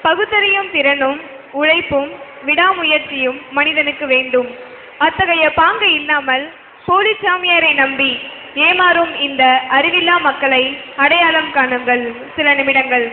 பகுத்தறியும் திறனும் உழைப்பும் விடாமுயற்சியும் மனிதனுக்கு வேண்டும். அத்தகைய பாங்கு இல்லாமல் போலி சாமியாரை நம்பி ஏமாறும் இந்த அறிவில்லா மக்களை அடையாளம் காணுங்கள். சில நிமிடங்கள்.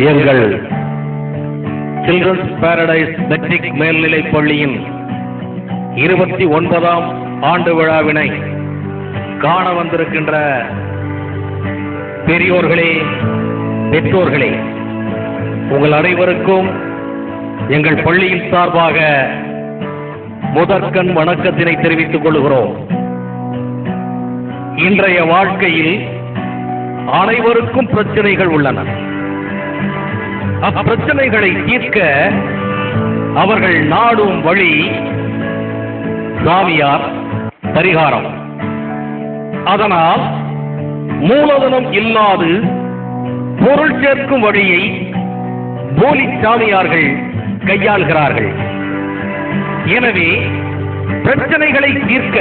எங்கள் சில்ட்ரன்ஸ் பாரடைஸ் மெட்ரிக் மேல்நிலைப் பள்ளியின் 29ஆம் ஆண்டு விழாவினை காண வந்திருக்கின்ற பெரியோர்களே, பெற்றோர்களே, உங்கள் அனைவருக்கும் எங்கள் பள்ளியின் சார்பாக முதற்கண் வணக்கத்தினை தெரிவித்துக் கொள்கிறோம். இன்றைய வாழ்க்கையில் அனைவருக்கும் பிரச்சனைகள் உள்ளன. அப்பிரச்சனைகளை தீர்க்க அவர்கள் நாடும் வழி சாமியார் பரிகாரம். அதனால் மூலதனம் இல்லாது பொருள் சேர்க்கும் வழியை போலி சாமியார்கள் கையாள்கிறார்கள். எனவே பிரச்சனைகளை தீர்க்க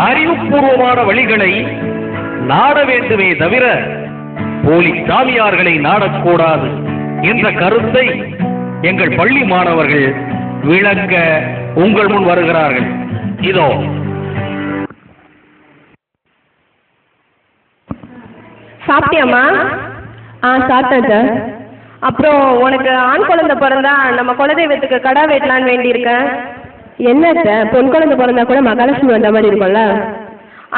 அறிவுபூர்வமான வழிகளை நாட வேண்டுமே தவிர போலி சாமியார்களை நாடக்கூடாது என்ற கருத்தை எங்கள் பள்ளி மாணவர்கள் விளக்க உங்கள் முன் வருகிறார்கள். இதோ. சாப்பிட்டியாம்மா? சாப்பிட்டேன் சார். அப்புறம் உனக்கு ஆண் குழந்தை பிறந்தா நம்ம குலதெய்வத்துக்கு கடா வெட்டலான்னு வேண்டியிருக்கேன். என்ன சார், பொன் குழந்தை பிறந்தா கூட மகாலட்சுமி வந்த மாதிரி இருக்கும்ல?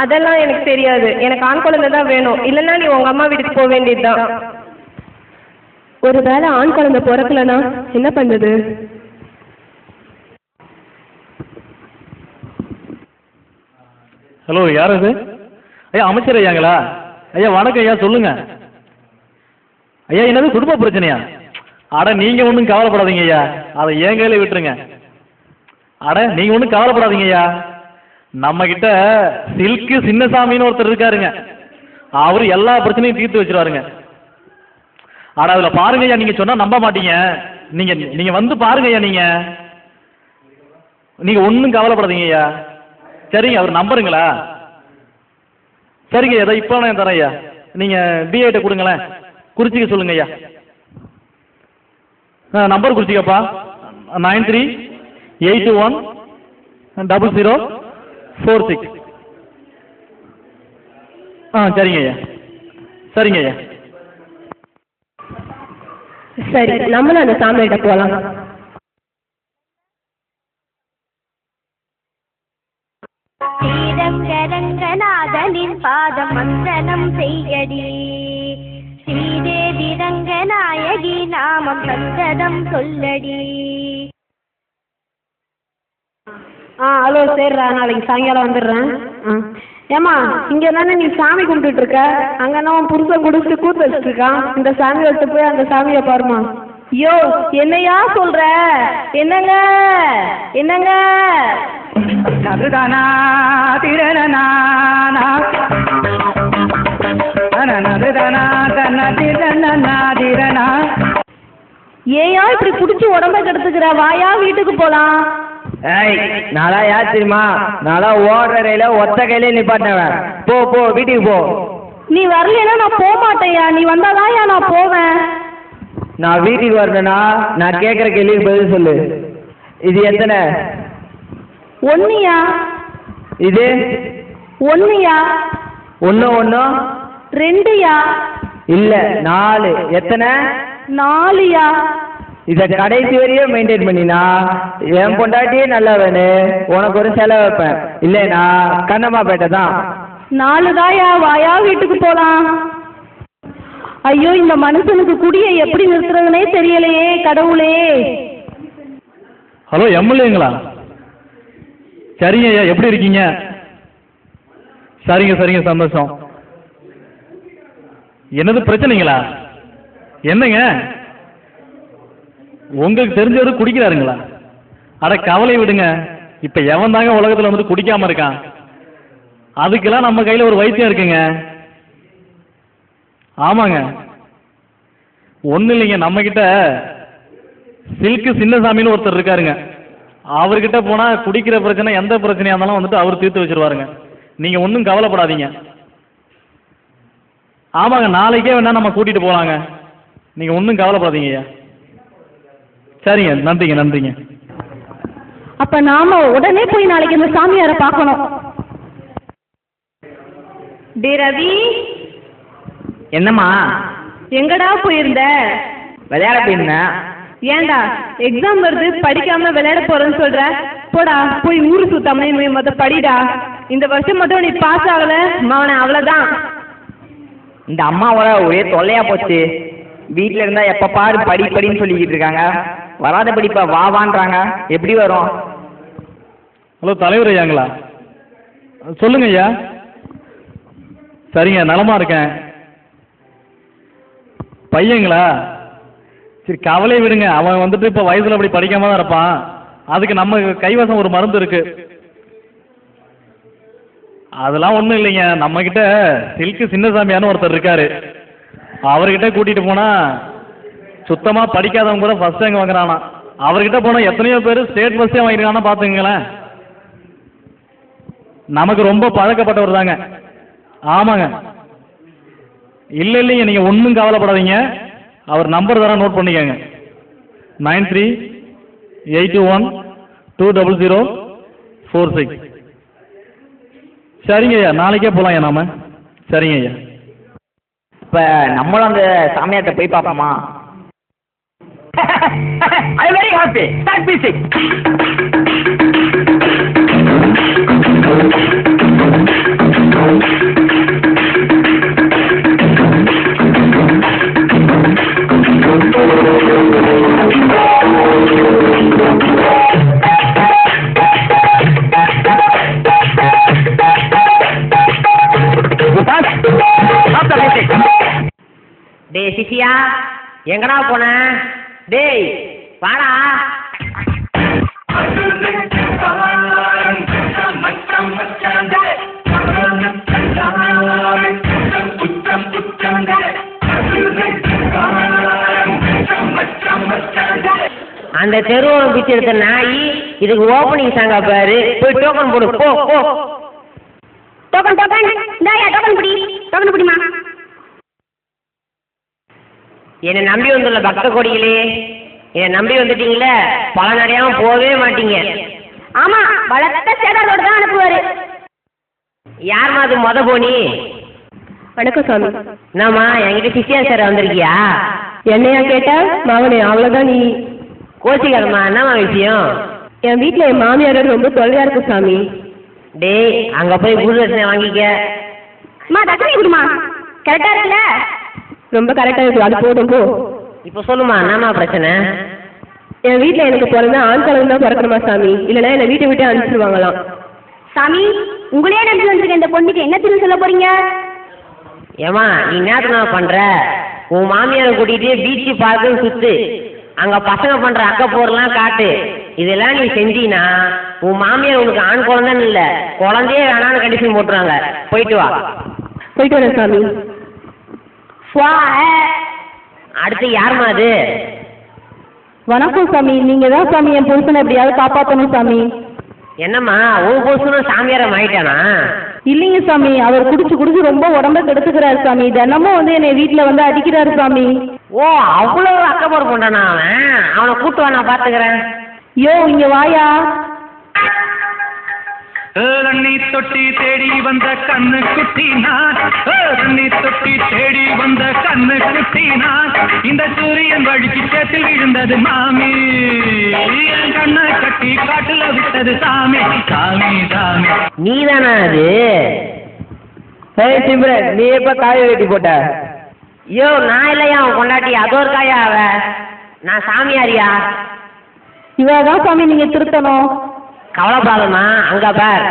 அதெல்லாம் எனக்கு தெரியாது. எனக்கு ஆண் குழந்தை தான் வேணும். இல்லைன்னா நீ உங்கள் அம்மா வீட்டுக்கு போக வேண்டியதுதான். ஒரு வேளை ஆண் குழந்தை பிறக்கலனா என்ன பண்ணுறது? ஹலோ, யார் அது? ஐயா, அமைச்சர் ஐயாங்களா? ஐயா வணக்கம் ஐயா, சொல்லுங்க ஐயா. என்னது குடும்ப பிரச்சனையா? அட நீங்க ஒன்றும் கவலைப்படாதீங்க ஐயா, அதை என் கையில விட்டுருங்க. அட நீங்க ஒன்றும் கவலைப்படாதீங்க ஐயா. நம்ம கிட்ட சில்கு சின்னசாமின்னு ஒருத்தர் இருக்காருங்க, அவரு எல்லா பிரச்சனையும் தீர்த்து வச்சிருவாருங்க. ஆனா அதுல பாருங்க ஐயா, நீங்க சொன்னா நம்ப மாட்டீங்க. நீங்க வந்து பாருங்க ஐயா. நீங்க ஒன்றும் கவலைப்படாதீங்க ஐயா. சரிங்க, அவர் நம்பருங்களா? சரிங்க, ஏதோ இப்போ நான் தரேன் ஐயா. நீங்க பிஏட்ட கொடுங்களேன், குறிச்சிக்க சொல்லுங்க ஐயா. நம்பர் குறிச்சிக்கப்பா. 93810046. சரிங்க ஐயா. சரிங்க ஐயா. சரி, நம்மளும் அந்த சாமிகிட்ட போகலாம். ஸ்ரீரங்கரங்கநாதனின் பாதம் வந்தனம் செய்யடி, ஸ்ரீதேவி ரங்கநாயகி நாமம் சந்ததம் சொல்லடி. ஹலோ சரிடா, நாளைக்கு சாயங்காலம் வந்துடுறேன். ஏம்மா இங்கே தானே நீ சாமி கும்பிட்டுட்டு இருக்க, அங்கே உன் புருஷன் குடிச்சிட்டு கூத்து வச்சுட்டு இருக்கான். இந்த சாமி வச்சு போய் அந்த சாமியை பாருமா. ஐயோ என்னையா சொல்ற? என்னங்க என்னங்க? நதுதானா திரணனா நதுதானா தன்னா திரணனா திரணா. ஏயா இப்படி குடிச்சு உடம்ப கெடுத்துக்கிற? வாயா வீட்டுக்கு போலாம். ஏய் நாளா யார் தெரியுமா? நாளா ஓடுற ரயில ஒத்த கையிலே நிப்பாட்டினவன். போ போ வீட்டுக்கு போ. நீ வரலைன்னா நான் போக மாட்டேயா. நீ வந்தாதான்யா நான் போவேன். நான் வீட்டுக்கு வரணும்னா நான் கேட்குற கேள்விக்கு பதில் சொல்லு. இது எத்தனை? ஒன்னியா? இது ஒன்னியா? ஒன்று ஒன்று ரெண்டுயா? இல்லை 4. எத்தனை? 4யா? இதை கடைசி வரையும் மெயின்டைன் பண்ணினா என் பொண்டாட்டியே நல்லா வேணும், உனக்கு ஒரு செலவு வைப்பேன். இல்லைனா கண்ணம்மாப்பேட்டை தான். 4 தாயா. வாயா வீட்டுக்கு போலாம். ஐயோ இந்த மனுஷனுக்கு குடியை எப்படி நிறுத்துறதுனே தெரியலையே கடவுளே. ஹலோ எம்எல்ஏங்களா? சரிங்க ஐயா, எப்படி இருக்கீங்க? சரிங்க சரிங்க, சந்தோஷம். என்னது பிரச்சனைங்களா? என்னங்க உங்களுக்கு தெரிஞ்சவரு குடிக்கிறாருங்களா? அட கவலை விடுங்க. இப்ப எவன் தாங்க உலகத்துல வந்து குடிக்காம இருக்கான்? அதுக்கெல்லாம் நம்ம கையில ஒரு வைத்தியம் இருக்குங்க. ஆமாங்க, ஒன்றும் இல்லைங்க, நம்ம கிட்ட சில்க்கு சின்னசாமின்னு ஒருத்தர் இருக்காருங்க. அவர்கிட்ட போனா குடிக்கிற பிரச்சனை எந்த பிரச்சனையா இருந்தாலும் வந்துட்டு அவர் தீர்த்து வச்சிருவாருங்க. நீங்க ஒன்றும் கவலைப்படாதீங்க. ஆமாங்க, நாளைக்கே வேணா நம்ம கூட்டிட்டு போலாங்க. நீங்க ஒன்றும் கவலைப்படாதீங்க ஐயா. சரிங்க, நன்றிங்க நன்றிங்க. அப்ப நாம உடனே போய் நாளைக்கு இந்த சாமியாரை பார்க்கணும். டே ரவி, என்னம்மா? எங்கடா போயிருந்த? விளையாட போயிருந்தேன். ஏன்டா எக்ஸாம் வருது, படிக்காம விளையாட போறேன்னு சொல்ற? போடா போய் ஊரு சுத்தாம மொத்த படிடா. இந்த வருஷம் மட்டும் நீ பாஸ் ஆகல மவன, அவ்வளவுதான். இந்த அம்மாவோட ஒரே தொல்லையா போச்சு. வீட்டில் இருந்தால் எப்போ பாரு படி படின்னு சொல்லிக்கிட்டு இருக்காங்க. வராத படிப்பா வா வான்றாங்க. எப்படி வரும்? ஹலோ தலைவர் ஐயாங்களா? சொல்லுங்க ஐயா. சரிங்க, நலமா இருக்கேன். பையங்களா? சரி கவலை விடுங்க. அவன் வந்துட்டு இப்போ வயசுல அப்படி படிக்காம தான் இருப்பான். அதுக்கு நம்ம கைவசம் ஒரு மருந்து இருக்கு. அதெல்லாம் ஒன்றும் இல்லைங்க. நம்மக்கிட்ட சில்க்கு சின்னசாமியான்னு ஒருத்தர் இருக்காரு. அவர்கிட்ட கூட்டிகிட்டு போனால் சுத்தமாக படிக்காதவங்க கூட ஃபஸ்ட் ரேங்க் வாங்குறானா. அவர்கிட்ட போனால் எத்தனையோ பேர் ஸ்டேட் ஃபஸ்ட்டே வாங்கிருக்கானா பார்த்துங்களேன். நமக்கு ரொம்ப பழக்கப்பட்டவர் தாங்க. ஆமாங்க. இல்லை இல்லைங்க, நீங்கள் ஒன்றும் கவலைப்படாதீங்க. அவர் நம்பர் தர நோட் பண்ணிக்கோங்க. 9382120046. சரிங்க ஐயா, நாளைக்கே போகலாம் ஐயா நாம. சரிங்க ஐயா. இப்போ நம்மளும் அந்த சாமியார்ட்ட போய் பார்ப்போமா? I very happy. Start music. டேய் சிசியா, எங்கடா போன? டேய் வாடா. அந்த தெருவோரம் பிச்சு எடுத்த நாய் இதுக்கு ஓப்பனிங் சாங்கா பாரு. போய் டோக்கன் போடு. போ போ. டோக்கன் டோக்கன் இந்தாயா டோக்கன் பிடி. டோக்கன் பிடிமா. என்னை நம்பி வந்துள்ள பக்த கோடிகளே, என்னை நம்பி வந்துட்டீங்களே, பலன் அடையாம போகவே மாட்டீங்க. ஆமா, வளர்த்த சேதாரோட தான் அனுப்புவாரு. யாருமா அது மொத போனி? வணக்கம் சாமி. என்னம்மா என்கிட்ட சிசியா சார் வந்திருக்கியா? என்னையா கேட்ட? மகனே அவ்வளோதான் நீ. கோச்சிக்காதம்மா, என்னம்மா விஷயம்? என் வீட்டில் என் மாமியார் ரொம்ப தொல்லையா இருக்கு சாமி. டேய் அங்கே போய் குரு தட்சணை வாங்கிக்க. அம்மா தட்சணை கொடுமா. கரெக்டா இருக்குல்ல? ரொம்ப கரெக்டாக இருக்கு, அது போதும் போ. இப்போ சொல்லுமா, என்னம்மா பிரச்சனை? என் வீட்டில் எனக்கு பிறந்த ஆண் குழந்தை தான் பிறக்கணுமா சாமி, இல்லைன்னா என்னை வீட்டை விட்டு அனுப்பிச்சிடுவாங்களாம். சாமி, உங்களே நம்பி வந்திருக்க இந்த பொண்ணுக்கு என்ன திரும்ப சொல்ல போறீங்க? ஏமா நீ என்னத்துனா பண்ற? உன் மாமியாரை கூட்டிகிட்டு பீச்சு பார்க்குன்னு சுத்து, அங்கே பசங்க பண்ணுற அக்கப்போரெலாம் காட்டு. இதெல்லாம் நீ செஞ்சீனா உன் மாமியார் உனக்கு ஆண் குழந்தைன்னு இல்லை, குழந்தையே வேணான்னு கண்டிஷன் போட்டுருவாங்க. போயிட்டு வா. போயிட்டு வரேன் சாமி. அடுத்து யாருமா அது? வணக்கம் சாமி, நீங்கள் தான் சாமி என் புருஷனை எப்படியாவது காப்பாற்றணும் சாமி. என்னம்மா உன் புருஷனும் சாமியாரம் ஆயிட்டானா? இல்லைங்க சாமி, அவர் குடிச்சு ரொம்ப உடம்ப கெடுத்துக்கிறாரு சாமி. தினமும் வந்து என்னை வீட்டில் வந்து அடிக்கிறாரு சாமி. ஓ அவ்வளோ அக்கப்பாடு பண்ணுறானா அவன்? அவனை கூட்டு வா, நான் பார்த்துக்கிறேன். யோ இங்கே வாயா. தண்ணி தொட்டி தேடி வந்த கண்ணு குட்டி நான், தண்ணி தொட்டி தேடி வந்த கண்ணு குட்டி நான், இந்த சூரியன் வழிக்கு சேத்தில் விழுந்தது மாமி, என் கண்ணை கட்டி காட்டுல விட்டது சாமி சாமி சாமி. நீ தானா அது? சிம்ரன், நீ எப்போ காய வெட்டி போட்ட? ஐயோ நான் இல்லையா அவன் கொண்டாட்டி, அதோ ஒரு காயா அவ. நான் சாமியாரியா? இவதான் சாமி நீங்க திருத்தணும். கவலைப்படாதம்மா, அங்க பார்.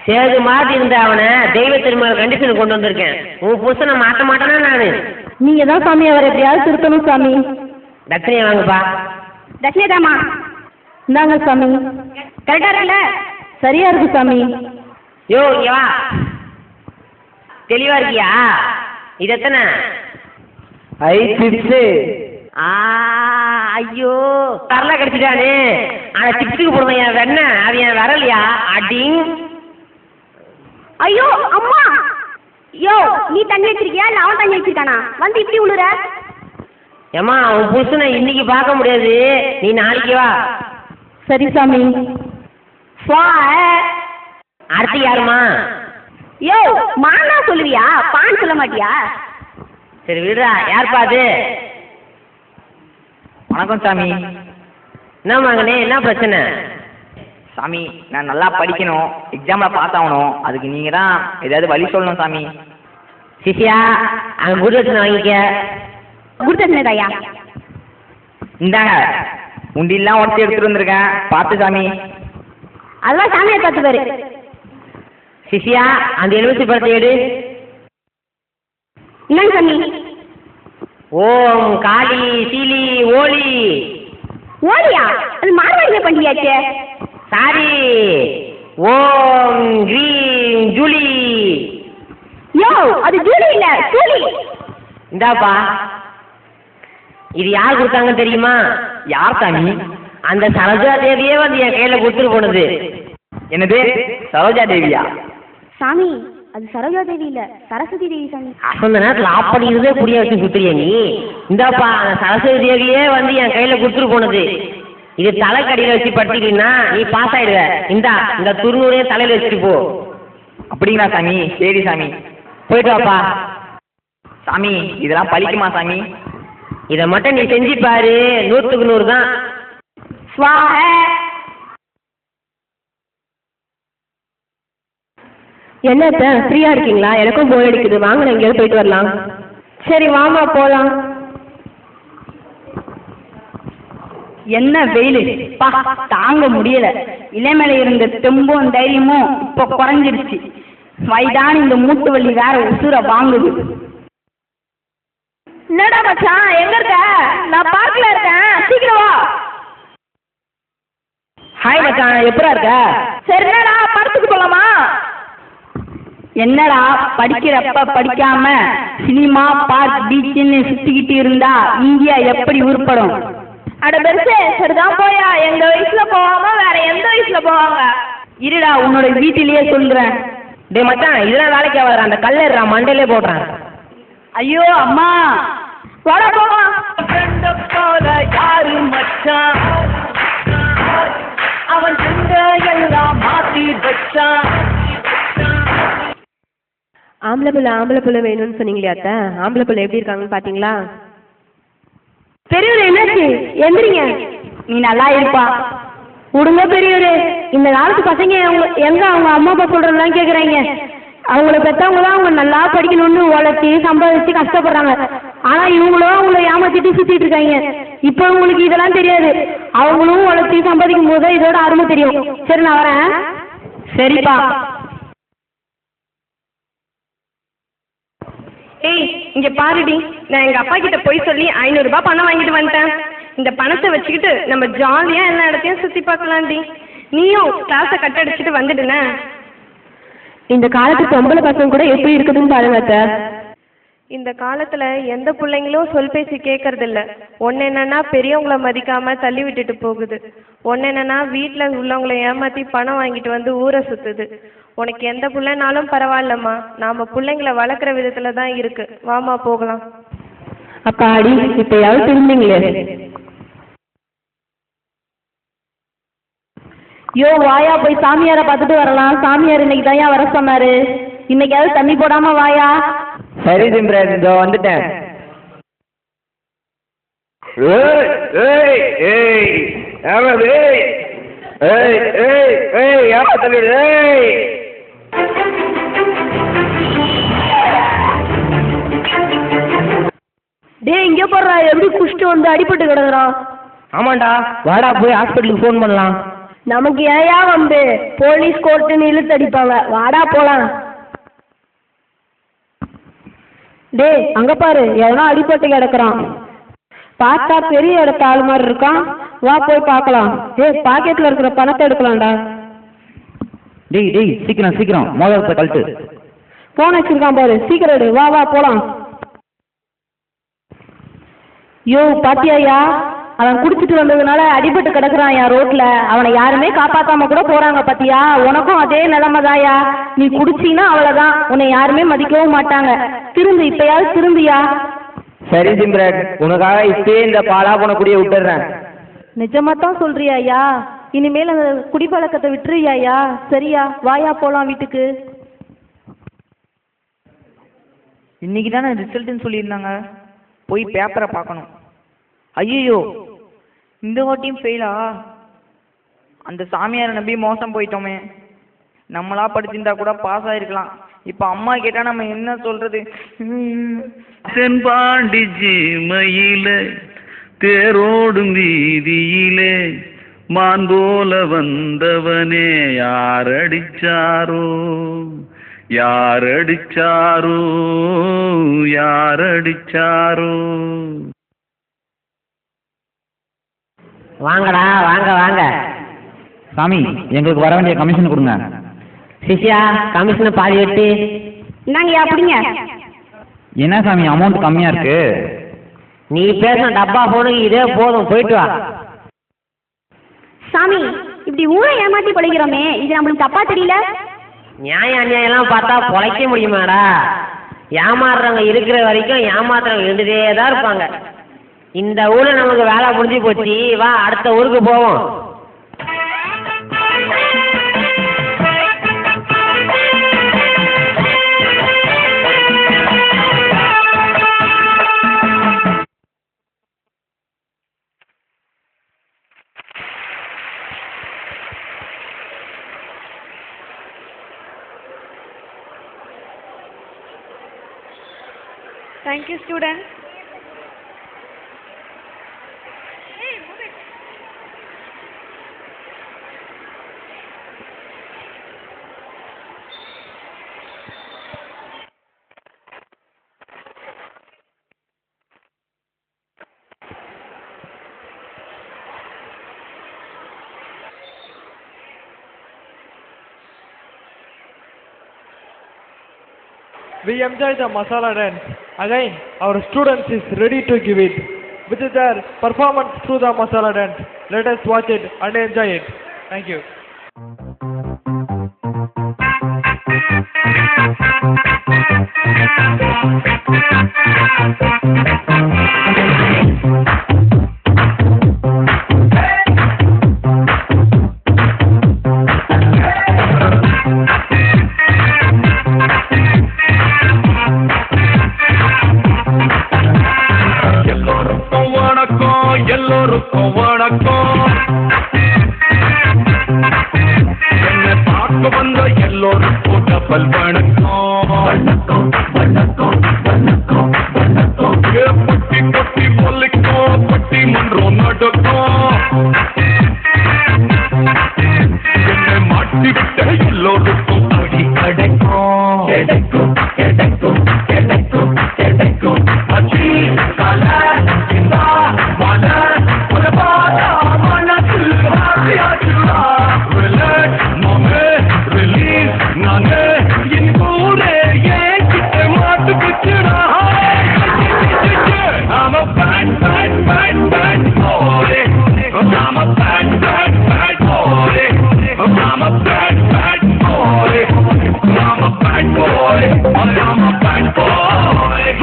சேது மாட்டி இருந்த அவனை தெய்வ திருமண கண்டிஷன் கொண்டு வந்திருக்கேன். உன் புருஷனை மாட்ட மாட்டேனா நானு? நீங்க தான் சாமி அவர் எப்படியாவது திருத்தணும் சாமி. தட்சணையை வாங்கப்பா. தட்சிணதாமா இந்தாங்க சாமி. கரெக்டா இருக்குல்ல? சரியா இருக்கு சாமி. யோ இங்க வா, தெளிவா இருக்கியா? இது எத்தனை? டிப்ஸு. ஐயோ தரல கிடைச்சிட்டானே. அந்த டிப்ஸுக்கு போடுவேன் என் வெண்ண, அது என் வரலையா? அடிங். ஐயோ அம்மா, யோ நீ தண்ணி வச்சிருக்கியா இல்ல அவன் தண்ணி வச்சிருக்கானா? வந்து இப்படி உழுற. ஏம்மா உன் புருஷனை இன்னைக்கு பார்க்க முடியாது, நீ நாளைக்கு வா. சரி சாமி. அடுத்து யாருமா? யோ மானா சொல்லுவியா, பான் சொல்ல மாட்டியா? சரி விடுறா, யார்ப்பா அது? வணக்கம் சாமி. என்ன மகனே, என்ன பிரச்சனை? சாமி, நான் நல்லா படிக்கணும், எக்ஸாமில் பாஸ் ஆகணும், அதுக்கு நீங்கள் தான் ஏதாவது வழி சொல்லணும் சாமி. சிசியா அங்கே குருதட்சணை வாங்கிக்க. குருதட்சணைதாயா? இந்தாங்க, உண்டிலாம் உடச்சி எடுத்துகிட்டு வந்திருக்கேன், பார்த்து சாமி. அதெல்லாம் சாமியை பார்த்து பாரு. சிசியா அந்த எலுமிச்சை பழத்தை எடு. என்னங்க சாமி? ஓம் காளி சீலி ஓலி. ஓலியா? அது மார்வாடிய பண்டிகையாச்சே. சாரி, ஓம் கிரீம் ஜூலி. யோ அது ஜூலி இல்ல, ஜூலி. இந்தாப்பா. இது யார் கொடுத்தாங்கன்னு தெரியுமா? யார் சாமி? அந்த சரோஜா தேவியே வந்து என் கையில் கொடுத்துட்டு போனது. என்னது, சரோஜா தேவியா? சாமி அது சரோஜா தேவி இல்ல, சரஸ்வதி தேவி சாமி. அந்த நேரத்தில் அப்படிங்கிறதே புரிய வச்சு சுத்துறிய நீ. இந்தாப்பா, அந்த சரஸ்வதி தேவியே வந்து என் கையில் கொடுத்துட்டு போனது. இது தலைக்கடியில் வச்சு படுத்திக்கிட்டீங்கன்னா நீ பாஸ் ஆயிடுவ. இந்த துருநூறே தலையில் வச்சுட்டு போ. அப்படிங்களா சாமி? சரி சாமி. போயிட்டு வாப்பா. சாமி, இதெல்லாம் பழிக்குமா சாமி? இதை மட்டும் நீ செஞ்சு பாரு, 100க்கு 100 தான். என்னத்த ஃப்ரீயா இருக்கீங்களா? எனக்கும் போர் அடிக்குது, வாங்க நான் எங்கேயாவது போயிட்டு வரலாம். சரி வாமா போலாம். என்ன வெயில் பா, தாங்க முடியல. இளமையில இருந்த தெம்பும் தைரியமும் இப்போ குறைஞ்சிருச்சு. வயதான இந்த மூட்டு வலி வேற உசுர வாங்குது. என்னடா மச்சான், எங்க இருக்க? நான் பார்க்கல இருக்கேன், சீக்கிரம் வா. ஹாய் மச்சான், எப்படா இருக்க? சரி என்னடா படத்துக்கு போலாமா? என்னடா படிக்கிறப்ப படிக்காம சினிமா பார்க் பீச்சுன்னு சுத்திக்கிட்டு இருந்தா இந்தியா எப்படி உருப்படும்? அட பெருசே, சரிதான் போயா. எங்க வயசுல போவாம வேற எந்த வயசுல போவாங்க? இருடா உன்னோட வீட்டிலேயே சொல்றேன். டே மச்சான், இதெல்லாம் வேலைக்கு ஆகாது, அந்த கல்லறா மண்டையிலே போடுறேன். ஐயோ அம்மா, வர போவா. யாரு மச்சான், அவன் எல்லாம் மாத்தி வச்சான். ஆம்பளை புள்ள வேணும்னு சொன்னீங்களே அத்தை, ஆம்பளை புள்ள எப்படி இருக்காங்கன்னு பாத்தீங்களா? பெரியவர் என்னாச்சு? எந்திரிங்க. நீ நல்லா இருப்பா. விடுங்க பெரியவரே, இந்த காலத்து பசங்க எங்க அவங்க அம்மா அப்பா சொல்றதெல்லாம் கேட்குறாங்க. அவங்கள பெற்றவங்க தான் அவங்க நல்லா படிக்கணும்னு உழைச்சி சம்பாதிச்சு கஷ்டப்படுறாங்க. ஆனால் இவங்களும் அவங்கள ஏமாத்திட்டு சுற்றிட்டு இருக்காங்க. இப்போ உங்களுக்கு இதெல்லாம் தெரியாது. அவங்களும் உழைச்சி சம்பாதிக்கும் போது தான் இதோட அருமை தெரியும். சரி நான் வரேன். சரிப்பா. ஏய் இங்கே பாருடி, நான் எங்கள் அப்பா கிட்ட போய் சொல்லி 500 ரூபாய் பணம் வாங்கிட்டு வந்துட்டேன். இந்த பணத்தை வச்சுக்கிட்டு நம்ம ஜாலியாக எல்லா இடத்தையும் சுற்றி பார்க்கலாம்டி. நீயும் கிளாஸை கட் அடிச்சுட்டு வந்துடுனே. இந்த காலத்து பொம்பளை பசங்க கூட எப்படி இருக்குதுன்னு பாருங்க அத்தை. இந்த காலத்தில் எந்த பிள்ளைங்களும் சொல் பேசி கேட்கறதில்ல. ஒன்று என்னன்னா பெரியவங்கள மதிக்காமல் தள்ளி விட்டுட்டு போகுது. ஒன்று என்னன்னா வீட்டில் உள்ளவங்கள ஏமாற்றி பணம் வாங்கிட்டு வந்து ஊரை சுற்றுது. உனக்கு எந்த பிள்ளைனாலும் பரவாயில்லம்மா, நாம் பிள்ளைங்கள வளர்க்குற விதத்தில் தான் இருக்கு. வாமா போகலாம். அப்பா அடி இப்போயாவது திரும்பிங்களே. யோ வாயா போய் சாமியாரை பார்த்துட்டு வரலாம். சாமியார் இன்னைக்கு தான் வர சொன்னாரு. இன்னைக்காவது தண்ணி போடாம வாயா. சரி சிம்ரன், இதோ வந்துட்டேன். டே இங்கே போடுறா, எப்படி குஷ்டு வந்து அடிபட்டு கிடக்குறான். ஆமாண்டா, வாடா போய் ஹாஸ்பிட்டலுக்கு ஃபோன் பண்ணலாம். நமக்கு ஏயா வந்து போலீஸ் கோர்ட்டுன்னு இழுத்து அடிப்பாங்க. வாடா போலாம். டே அங்க பாரு, எவனோ அடிபட்டு கிடக்குறான். பார்த்தா பெரிய இடத்த ஆள் மாதிரி இருக்கான். வா போய் பார்க்கலாம். பாக்கெட்ல இருக்கிற பணத்தை எடுக்கலாம்டா. டேய் டேய் சீக்கிரம் சீக்கிரம் மோதிரத்தை கழட்டு. போன் வச்சிருக்கான் பாரு, சீக்கிரம் எடு. வா வா போலாம். யோ பாத்தியாயா, அவன் குடிச்சிட்டு வந்ததுனால அடிபட்டு கிடக்குறான் யா ரோட்ல. அவனை யாருமே காப்பாத்தாம கூட போறாங்க பாத்தியா. உனக்கும் அதே நிலைமைதாயா. நீ குடிச்சின்னா அவ்வளவுதான், உன்னை யாருமே மதிக்கவும் மாட்டாங்க. திருந்து, இப்பயாவது திருந்தியா. சரி சிம்ரன், உனக்காக இப்பயே இந்த பாலா போன குடியை விட்டுடுறேன். நிஜமா தான் சொல்றியாயா? இனிமேல் அந்த குடிப்பழக்கத்தை விட்டுறியாயா? சரியா, வாயா போலாம் வீட்டுக்கு. இன்னைக்கு தானே ரிசல்ட்டுன்னு சொல்லியிருந்தாங்க, போய் பேப்பரை பார்க்கணும். ஐயோ இந்த வாட்டியும் ஃபெயிலா? அந்த சாமியாரை நம்பி மோசம் போயிட்டோமே. நம்மளா படிச்சிருந்தா கூட பாஸ் ஆயிருக்கலாம். இப்போ அம்மா கேட்டா நம்ம என்ன சொல்றது? தென்பாண்டி ஜீமையில தேரோடும் வீதியிலே மான் போல வந்தவனே யாரடிச்சாரோ யாரடிச்சாரோ யாரடிச்சாரோ. வாங்கடா வாங்க வாங்க. சாமி எங்களுக்கு வர வேண்டிய கமிஷன் கொடுங்க. சிஷ்யா கமிஷனை பாதி வெட்டி. இந்தாங்கய்யா அப்படிங்க. என்ன சாமி அமௌண்ட் கம்மியா இருக்கு? நீ பேசின டப்பா போனுக்கு இதே போதும், போயிட்டு வா. சாமி இப்படி ஊரை ஏமாத்தி பழகிறோமே, இது நம்மளுக்கு தப்பா தெரியல? நியாயம் அநியாயம்லாம் பார்த்தா பொழைக்க முடியுமாடா? ஏமாறுறவங்க இருக்கிற வரைக்கும் ஏமாத்துறவங்க இருந்துட்டே தான் இருப்பாங்க. இந்த ஊர்ல நமக்கு வேலை முடிஞ்சு போச்சு, வா அடுத்த ஊருக்கு போவோம். Thank you, students. We enjoy the masala dance. Again, our students is ready to give it with their performance through the masala dance. Let us watch it and enjoy it. Thank you. எல்லோருக்கும் வணக்கம் பட்டி பட்டி பள்ளிக்கும் பட்டி மன்றம் நடக்கும் என்னை மாட்டி விட்ட எல்லோருக்கும் அடி கிடைக்கும் கிடைக்கும் கிடைக்கும் கிடைக்கும் கிடைக்கும் அச்சி கால இந்த மன ஒரு பாதா மனசு ஆசியாச்சுடா ரிலாக்ஸ் மாமே ரிலீஸ் நானே என் கூட ஏன் கிட்ட மாட்டுக்குச்சுடா I'm a bad, bad, bad, bad boy. I'm a bad, bad, bad boy. I'm a bad, bad boy. I'm a bad boy. I'm a bad boy.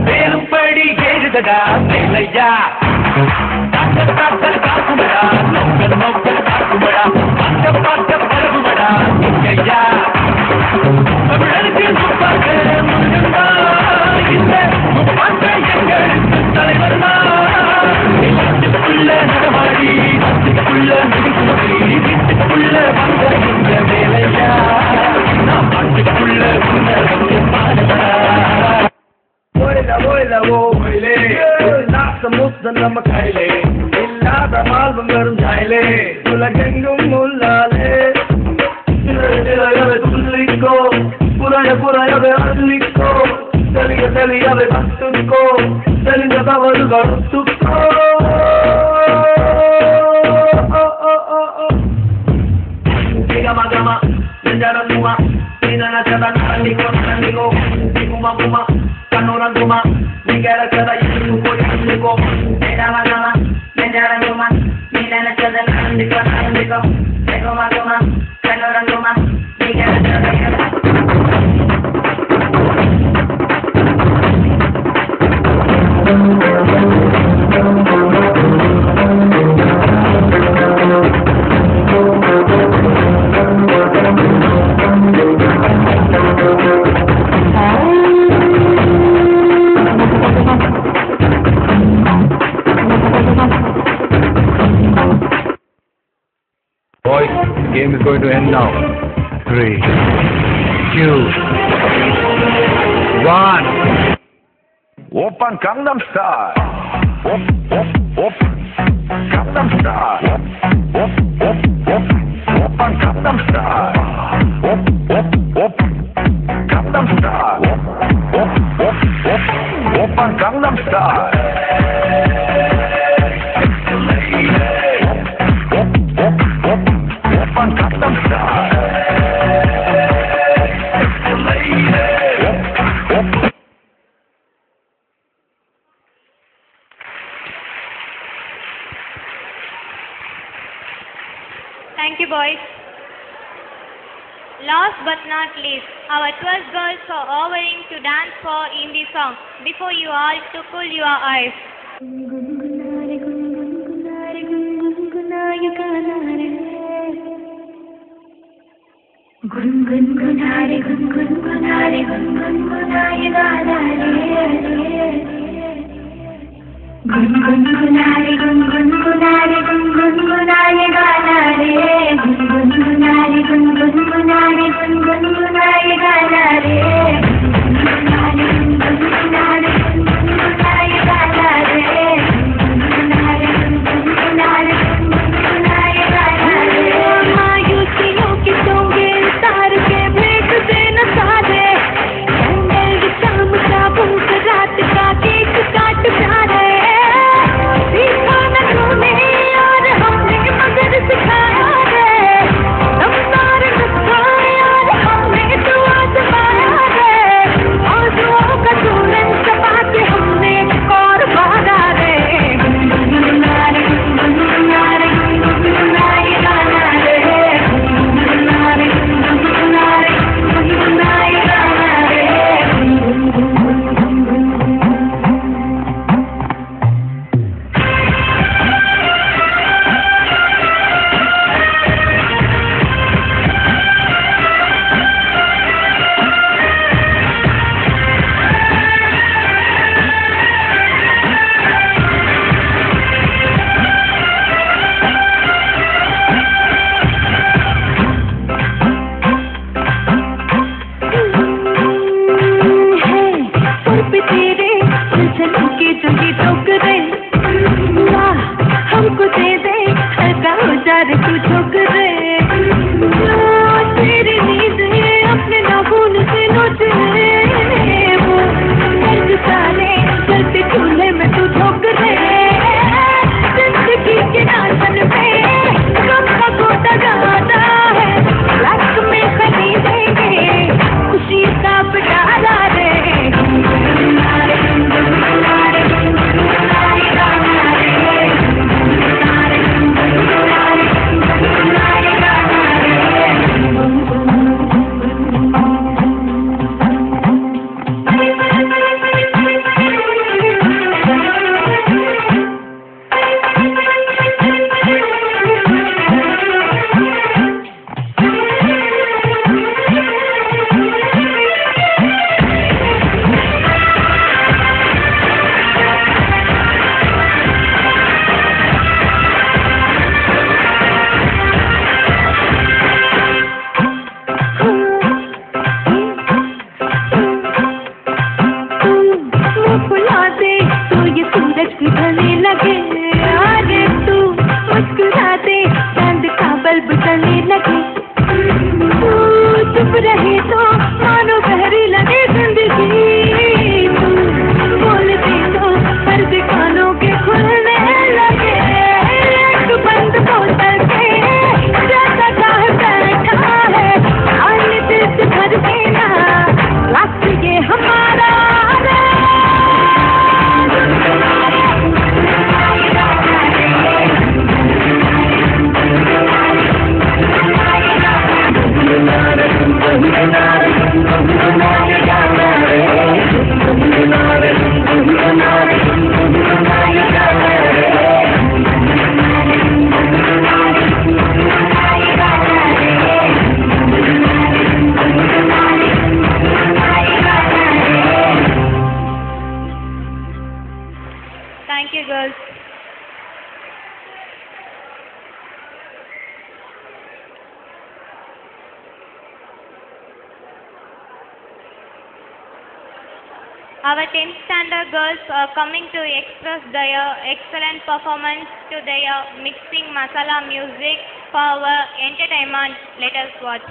வேலும்படி ஏறுதடா வேலையா காக்குமடா நோக்கல் நோக்கல் காக்குமடா பார்க்க பார்க்க பரவுமடா எங்கையா தமிழருக்கு முப்பாக்க முருகன்டா இந்த முப்பாக்க எங்களுக்கு தலைவர் நாட்டுக்குள்ள நடமாடி நாட்டுக்குள்ள நடிக்கும்படி வீட்டுக்குள்ள வந்த இந்த வேலையா நான் பாட்டுக்குள்ள உன்னை பாடுறா நம்ம கையிலே இல்லாத மால்பம் வரும் ஜாயிலே உலகெங்கும் உள்ளாலே துள்ளிக்கோ புறைய புறையவை அள்ளிக்கோ தெளிய தெளியவை கட்டுக்கோ தெளிந்த தவறு கருத்துக்கோ மகமா நெஞ்சரங்குமா Nanigo, Diguma Guma, Kanora Guma, Nigara Kada Yuko, Nedama Gama, Nedara Guma, Nidana Kada Nandiko, Negoma Guma, Kanora Guma, Nigara Kada Boys, the game is going to end now. 3, 2, 1. Open Gangnam Style. Open Gangnam Style. Open Gangnam Style. Open Gangnam Style. Open Gangnam Style. Thank you, boys. Last but not least, our 12 girls are offering to dance for Hindi song. Before you all, to cool your eyes. गुनगुनारे गुनगुनारे गुनगुनाए गाना रे गुनगुनारे गुनगुनारे गुनगुनाए गाना रे गुनगुनारे गुनगुनारे गुनगुनाए गाना रे गुनगुनारे गुनगुनारे गुनगुनाए गाना रे गुनगुनारे गुनगुनारे गुनगुनाए गाना रे मायूसियों की टोंगे तार के भेद से न साधे जंगल शाम का भूख रात का केक काट प्यारे सीखा न तूने और हमने मगर सिखाया है रफ्तार नुस्खा और हमने तो आजमाया है और दुआओं का तूने सफा जलने लगे अरे तू मुस्कुरा दे चांद का बल्ब जलने लगे तू चुप रहे तो मानो बहरी लगे जिंदगी तू बोल दे तो पर्दे कानों के खुलने लगे एक बंद बोतल से जैसा चाह बैठा है आने दिल से भर के ना लास्ट ये हमारा Thank you, girls. Our 10th standard girls are coming to express their excellent performance to their mixing masala music for our entertainment. Let us watch.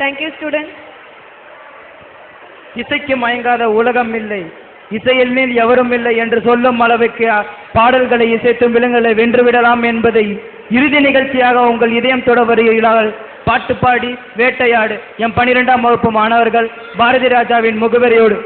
Thank you students. இசைக்கு மயங்காத உலகம் இல்லை, இசையில் மேல் எவரும் இல்லை என்று சொல்லும் அளவுக்கு பாடல்களை இசைத்தும் விலங்குகளை வென்றுவிடலாம் என்பதை இறுதி நிகழ்ச்சியாக உங்கள் இதயம் தொட வருகிறார்கள். பாட்டு பாடி வேட்டையாடு எம் 12ஆம் வகுப்பு மாணவர்கள் பாரதி ராஜாவின் முகவரியோடு.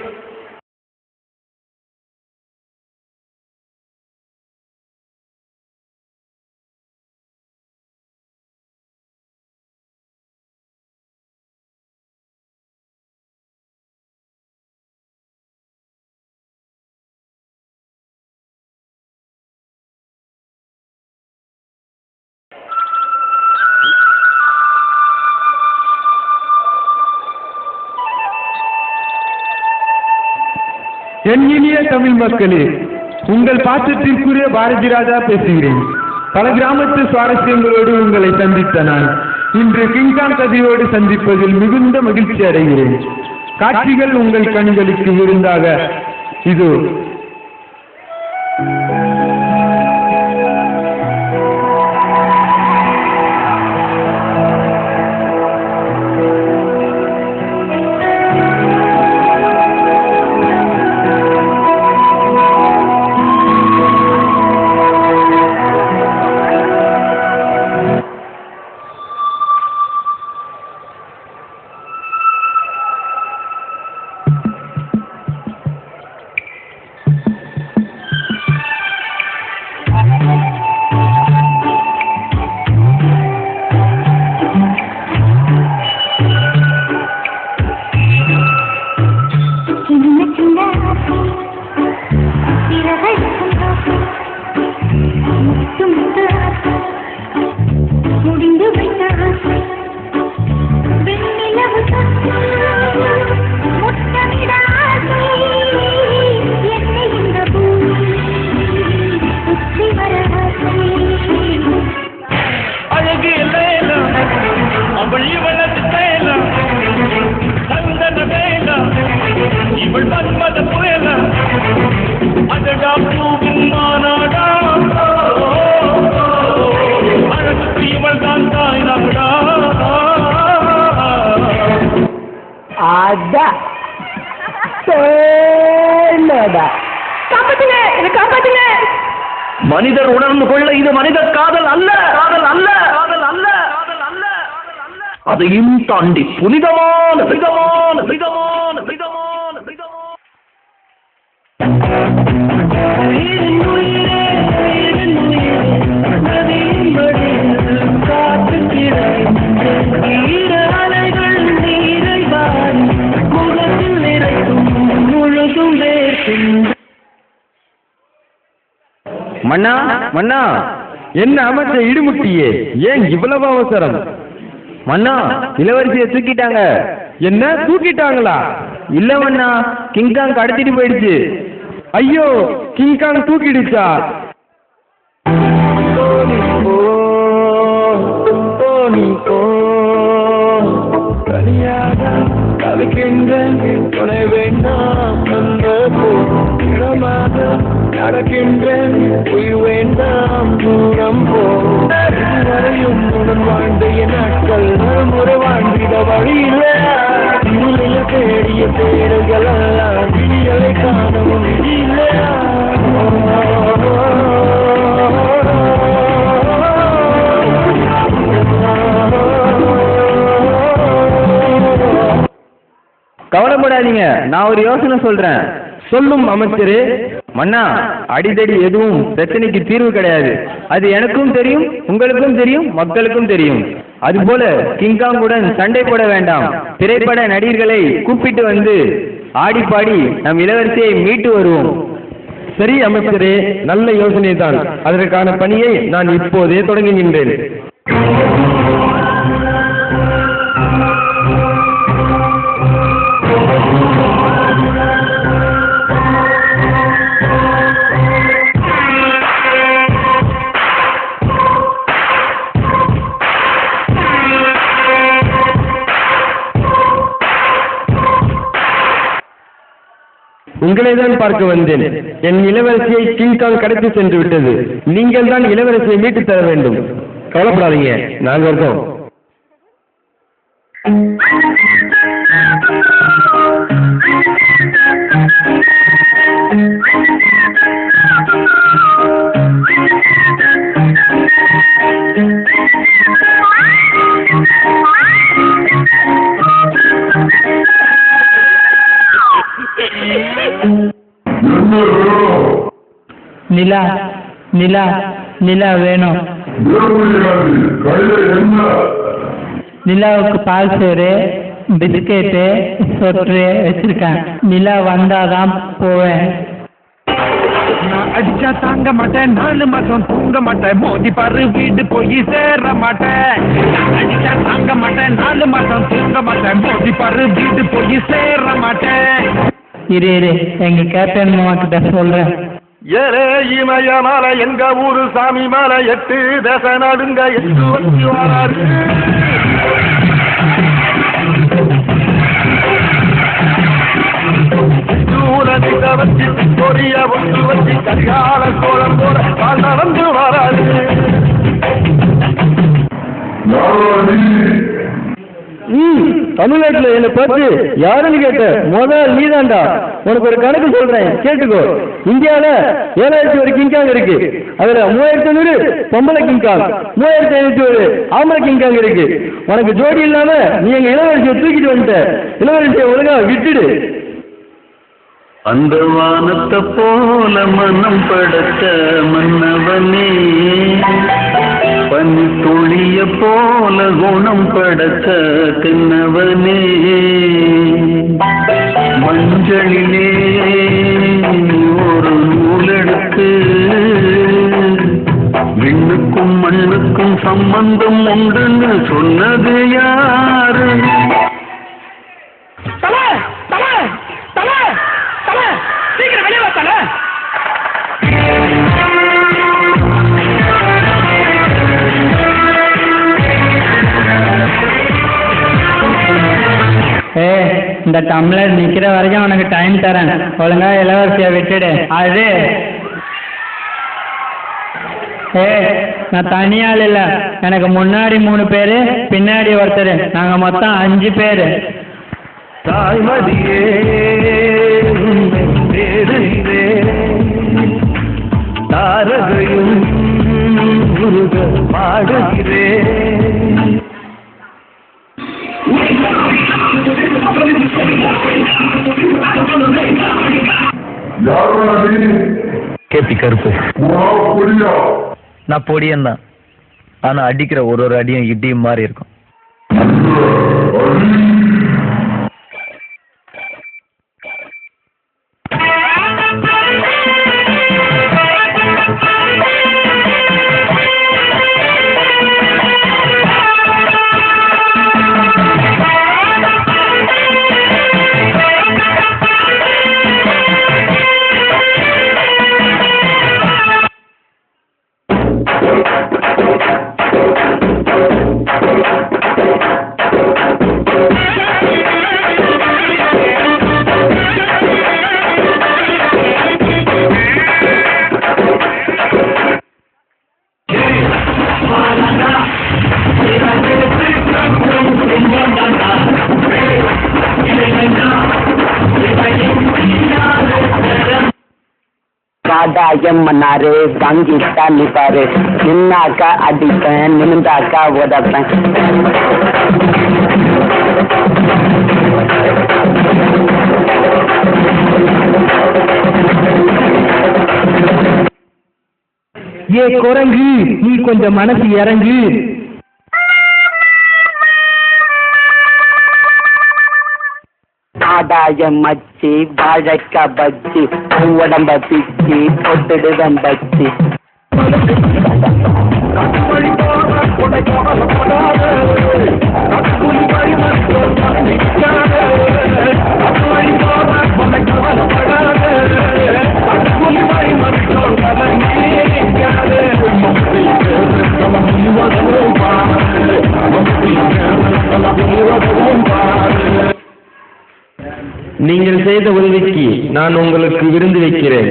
என் இனிய தமிழ் மக்களே, உங்கள் பாசத்திற்குரிய பாரதி ராஜா பேசுகிறேன். பல கிராமத்து சுவாரஸ்யங்களோடு உங்களை சந்தித்த நான் இன்று கிங்காங் கதையோடு சந்திப்பதில் மிகுந்த மகிழ்ச்சி அடைகிறேன். காட்சிகள் உங்கள் கண்களுக்கு விருந்தாக இதோ. மனிதர் உணர்ந்து கொள்ள இது மனித காதல் அல்ல, காதல் அல்ல, காதல் அல்ல, காதல் அல்ல, அதையும் தாண்டி புனிதமான புனிதமான புனிதமான புனிதமான புனிதமான மன்னா மன்னா, என்ன அமைச்ச இடுமுட்டியே, ஏன் இவ்வளவு அவசரம்? மன்னா, இளவரசியை தூக்கிட்டாங்க. என்ன தூக்கிட்டாங்களா? இல்ல மன்னா, கிங்காங் கடத்திட்டு போயிடுச்சு. ஐயோ, கிங்காங் தூக்கிடுச்சா? துணை வேண்டாம் நடக்கின்றேன், உயிர் வேண்டாம் தூரம் போரையும் உடன் வாழ்ந்த என் நாட்கள் முறை வாழ்ந்திட வழியில தேடிய தேடுகள் எல்லாம் விடியலை காணவும் விடியில்லையா? கவலைப்படாதீங்க, நான் ஒரு யோசனை சொல்றேன். சொல்லும் அமைச்சரே. மன்னா, அடிதடி எதுவும் பிரச்சனைக்கு தீர்வு கிடையாது. அது எனக்கும் தெரியும், உங்களுக்கும் தெரியும், மக்களுக்கும் தெரியும். அதுபோல கிங்காங்குடன் சண்டை போட வேண்டாம். திரைப்பட நடிகர்களை கூப்பிட்டு வந்து ஆடி பாடி நம் இளவரசியை மீட்டு வருவோம். சரி அமைச்சரே, நல்ல யோசனை தான். அதற்கான பணியை நான் இப்போதே தொடங்குகின்றேன். உங்களை தான் பார்க்க வந்தேன். என் இளவரசியை கிங்காங் கடத்தி சென்று விட்டது. நீங்கள் தான் இளவரசியை மீட்டு தர வேண்டும். கவலைப்படாதீங்க, நாங்கள் இருக்கோம். நிலா நிலா நிலா வேணும். நிலாவுக்கு பால் சோறு பிஸ்கெட்டு சொட்டு வச்சிருக்கேன். நிலா வந்தாதான் போவேன். நான் அடிச்சா தாங்க மாட்டேன், 4 மாசம் தூங்க மாட்டேன், மோதி பாரு வீடு போய் சேர மாட்டேன். நான் அடிச்சா தாங்க மாட்டேன், 4 மாசம் தூங்க மாட்டேன், மோதி பாரு வீடு போய் சேர மாட்டேன். இரு எங்க கேப்டன் மாமா கிட்ட சொல்றேன். ஏலே இமய மலை எங்க ஊரு சாமி மலை 8 தேச நாடுங்க 8 வச்சு வராது. வச்சு கொடிய ஒன்று வச்சு கரிகால கோலம் போல பால் நடந்து வராது. தமிழ்நாட்டுல என்னை பார்த்து யாருன்னு கேட்ட முதல் நீதாண்டா. உனக்கு ஒரு கணக்கு சொல்றேன் கேட்டுக்கோ. இந்தியால 7000 ஒரு கிங்காங் இருக்கு. அதுல 3500 பொம்பளை கிங்காங், 3501 ஆம்பளை கிங்காங் இருக்கு. உனக்கு ஜோடி இல்லாம நீ எங்க இளவரசியை தூக்கிட்டு வந்துட்ட. இளவரசியை ஒழுங்கா விட்டுடு. அந்த வானத்தை போல மனம் படைத்த மன்னவனே, பனி துளிய போல குணம் படைத்த தென்னவனே, மஞ்சளிலே ஒரு நூலெடுத்து விண்ணுக்கும் மண்ணுக்கும் சம்பந்தம் உண்டுன்னு சொன்னது யாரு? சீக்கிரம் வெளியே வாத்தால. இந்த டம்ளர் நிக்கிற வரைக்கும் உனக்கு டைம் தரேன். ஒழுங்கா இளவரசியை விட்டுடு. அது நான் தனியாள் இல்ல, எனக்கு முன்னாடி 3 பேரு, பின்னாடி ஒருத்தர், நாங்க மொத்தம் 5 பேரு. தாய்மதியே தேரிலே தாரகையும் முருக பாடுகிறேன். கேபி கருப்பு, நான் பொடியன் தான். ஆனா அடிக்கிற ஒரு அடியும் இடியும் மாதிரி இருக்கும். காடாயம் மன்னாரு வாங்கிட்டா நிப்பாரு, நின்னாக்கா அடிப்பேன், நிமிந்தாக்கா உதப்பேன். ஏ குரங்கு, நீ கொஞ்சம் மனசு இறங்கு. ஆதாயம் மச்சி, வாழைக்கா பச்சி, உடம்ப பிச்சி பொட்டுடுதம் பச்சி. நீங்கள் செய்த உதவிக்கு நான் உங்களுக்கு விருந்து வைக்கிறேன்.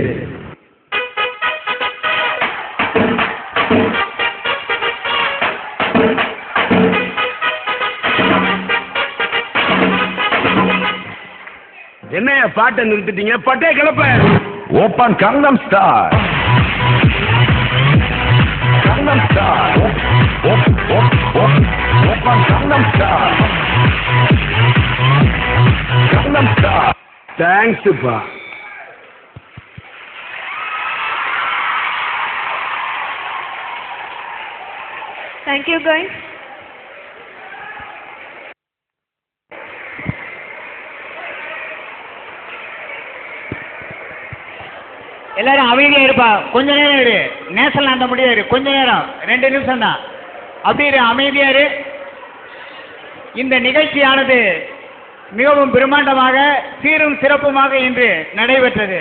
என்னைய பாட்டை நிறுத்திட்டீங்க? பட்டே கிளப்ப. ஓப்பன் கங்கம் ஸ்டார், கங்கம் ஸ்டார், ஓப்பன் கங்கம் ஸ்டார், கங்கம் ஸ்டார். தேங்க்ஸ்ப்பா. Thank you, guys. எல்லாரும் அமைதியா இருப்பா. கொஞ்ச நேரம் இரு. நேசல் அந்த முடியாது இரு. கொஞ்ச நேரம் 2 நிமிஷம் தான். அப்படி இரு, அமைதியா இரு. இந்த நிகழ்ச்சியானது மிகவும் பிரம்மாண்டமாக சீரும் சிறப்புமாக இன்று நடைபெற்றது.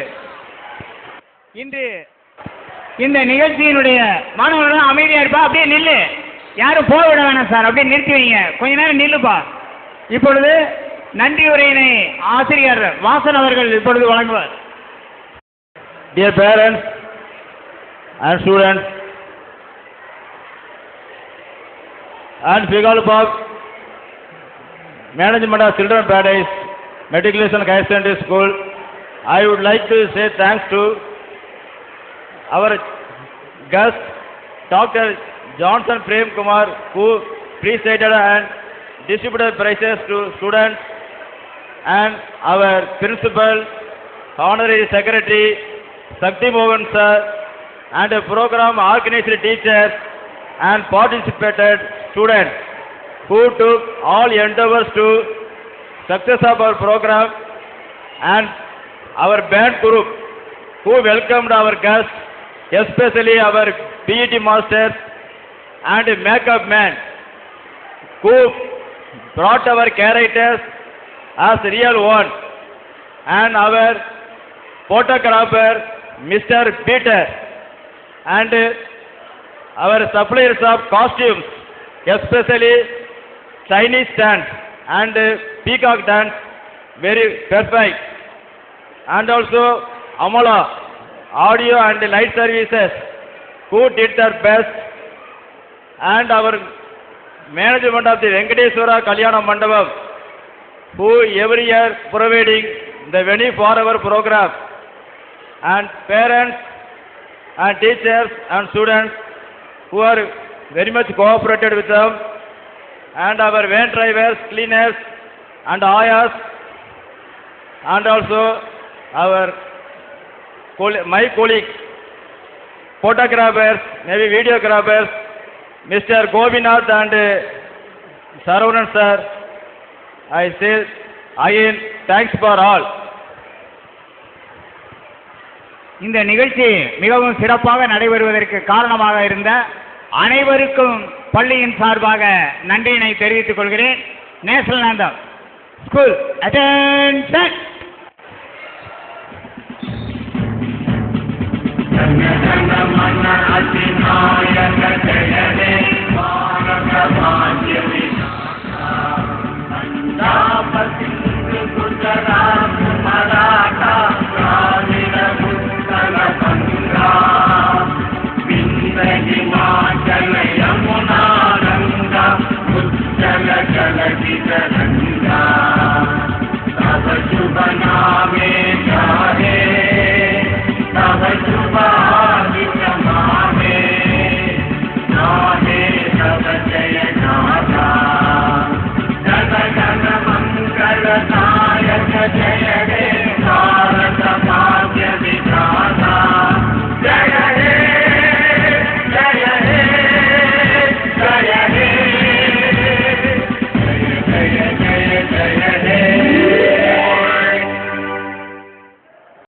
இன்று இந்த நிகழ்ச்சியினுடைய மாணவர்கள் அமைதியா இருப்பா. அப்படியே நில்லு. யாரும் போக விட வேணாம் சார். அப்படியே நிறுத்தி வைங்க. கொஞ்ச நேரம் நில்லுப்பா. இப்பொழுது நன்றி உரையினை ஆசிரியர் வாசன் அவர்கள் இப்பொழுது வழங்குவார். Dear parents and students and Figalpop Management of Children Paradise Matriculation Higher Secondary School, I would like to say thanks to our guest Dr. Johnson Prem Kumar, who presided and distributed prizes to students, and our principal, honorary secretary Sakti Mohan sir, and a program organized teachers and participated students who took all endeavors to success of our program, and our band group who welcomed our guests, especially our PET masters and makeup man who brought our characters as real one, and our photographer Mr. Peter, and our suppliers of costumes, especially Chinese dance and peacock dance, very perfect, and also Amala audio and light services who did their best, and our management of the Venkateswara Kalyana Mandapam who every year providing the venue for our program, and parents and teachers and students who are very much cooperated with them, and our van drivers, cleaners and ayas, and also our my colleagues, photographers, maybe videographers, Mr. Govinath and Saravanan sir. I say again thanks for all. இந்த நிகழ்ச்சி மிகவும் சிறப்பாக நடைபெறுவதற்கு காரணமாக இருந்த அனைவருக்கும் பள்ளியின் சார்பாக நன்றியினை தெரிவித்துக் கொள்கிறேன். National anthem school attention. Yamuna Ganga, Uttala Jala Gita